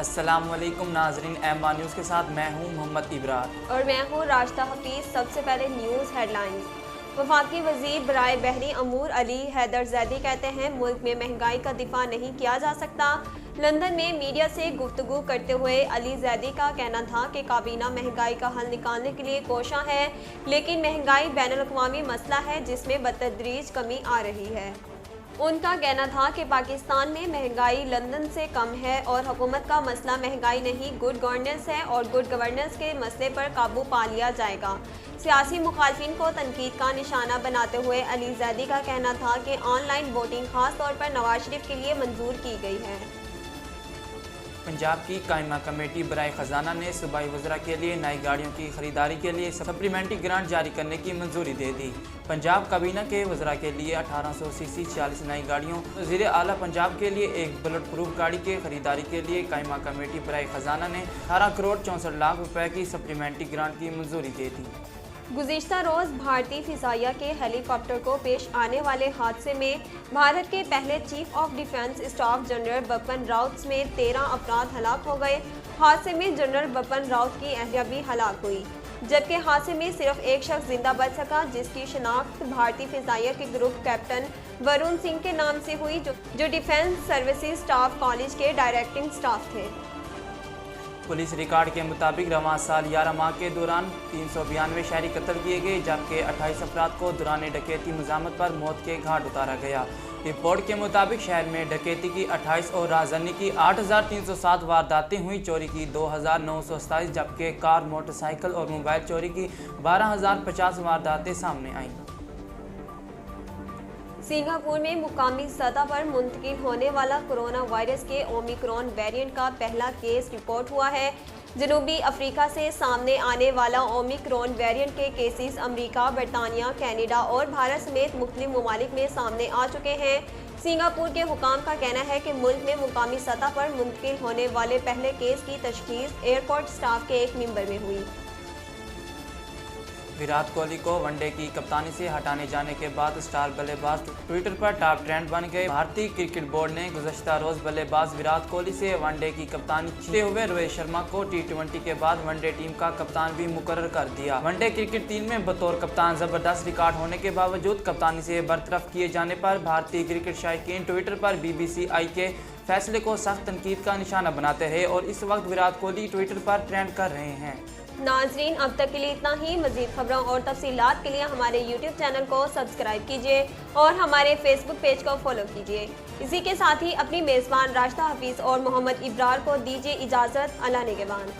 अस्सलामुअलैकुम नाजरीन, M news के साथ मैं हूं मोहम्मद इब्रार और मैं हूँ राशिदा हफीज। सबसे पहले न्यूज़ हेडलाइंस। वफाकी वजीर बराए बहरी अमूर अली हैदर जैदी कहते हैं मुल्क में महंगाई का दिफा नहीं किया जा सकता। लंदन में मीडिया से गुफ्तगू करते हुए अली जैदी का कहना था कि काबीना महंगाई का हल निकालने के लिए कोशा है, लेकिन महंगाई बैनुल-अक़वामी मसला है जिसमें बतदरीज कमी आ रही है। उनका कहना था कि पाकिस्तान में महंगाई लंदन से कम है और हुकूमत का मसला महंगाई नहीं गुड गवर्नेंस है और गुड गवर्नेंस के मसले पर काबू पा लिया जाएगा। सियासी मुखालफिन को तनकीद का निशाना बनाते हुए अली जैदी का कहना था कि ऑनलाइन वोटिंग खास तौर पर नवाज शरीफ के लिए मंजूर की गई है। पंजाब की कायमा कमेटी बराए ख़जाना ने सूबाई वज़रा के लिए नई गाड़ियों की खरीदारी के लिए सप्लीमेंट्री ग्रांट जारी करने की मंजूरी दे दी। पंजाब काबीना के वज़रा के लिए 1800 सीसी 40 नई गाड़ियों, वज़ीर आला पंजाब के लिए एक बुलेट प्रूफ गाड़ी के खरीदारी के लिए कायमा कमेटी बराए ख़जाना ने 18 करोड़ 64 लाख रुपए की सप्लीमेंट्री ग्रांट की मंजूरी दे दी। गुज़िश्ता रोज़ भारतीय फ़िज़ाइया के हेलीकॉप्टर को पेश आने वाले हादसे में भारत के पहले chief of defence staff general Bipin Rawat समेत 13 अफराद हलाक हो गए। हादसे में जनरल बिपिन रावत की अहलिया भी हलाक हुई, जबकि हादसे में सिर्फ एक शख्स जिंदा बच सका, जिसकी शनाख्त भारतीय फ़िज़ाइया के ग्रुप कैप्टन वरुण सिंह के नाम से हुई, जो डिफेंस सर्विसेज स्टाफ कॉलेज के डायरेक्टिंग स्टाफ थे। पुलिस रिकॉर्ड के मुताबिक रवां साल 11 माह के दौरान 392 शहरी कत्ल किए गए, जबकि 28 अफराद को दौरान डकैती मज़ामत पर मौत के घाट उतारा गया। रिपोर्ट के मुताबिक शहर में डकैती की 28 और राजधानी की 8307 वारदातें हुई, चोरी की 2927, जबकि कार, मोटरसाइकिल और मोबाइल चोरी की 12050 वारदातें सामने आईं। सिंगापुर में मुकामी सतह पर मुंतकिल होने वाला कोरोना वायरस के ओमिक्रॉन वेरिएंट का पहला केस रिपोर्ट हुआ है। जनूबी अफ्रीका से सामने आने वाला ओमिक्रॉन वेरिएंट के केसेस अमेरिका, बरतानिया, कनाडा और भारत समेत मुख्तलिफ ममालिक में सामने आ चुके हैं। सिंगापुर के हुकाम का कहना है कि मुल्क में मुकामी सतह पर मुंतकिल होने वाले पहले केस की तशखीस एयरपोर्ट स्टाफ के एक मेंबर में हुई। विराट कोहली को वनडे की कप्तानी से हटाने जाने के बाद स्टार बल्लेबाज ट्विटर पर टॉप ट्रेंड बन गए। भारतीय क्रिकेट बोर्ड ने गुज़श्ता रोज बल्लेबाज विराट कोहली से वनडे की कप्तानी छीनते हुए रोहित शर्मा को T20 के बाद वनडे टीम का कप्तान भी मुकर्रर कर दिया। वनडे क्रिकेट टीम में बतौर कप्तान जबरदस्त रिकॉर्ड होने के बावजूद कप्तानी से बरतरफ किए जाने पर भारतीय क्रिकेट शायकीन ट्विटर पर BBCI के फैसले को सख्त तनकीद का निशाना बनाते हैं और इस वक्त विराट कोहली ट्विटर पर ट्रेंड कर रहे हैं। नाजरीन, अब तक के लिए इतना ही। मज़ीद खबरों और तफसीलात के लिए हमारे YouTube चैनल को सब्सक्राइब कीजिए और हमारे Facebook पेज को फॉलो कीजिए। इसी के साथ ही अपनी मेज़बान राशिदा हफीज़ और मोहम्मद इब्रार को दीजिए इजाज़त। अल्लाह निगहबान।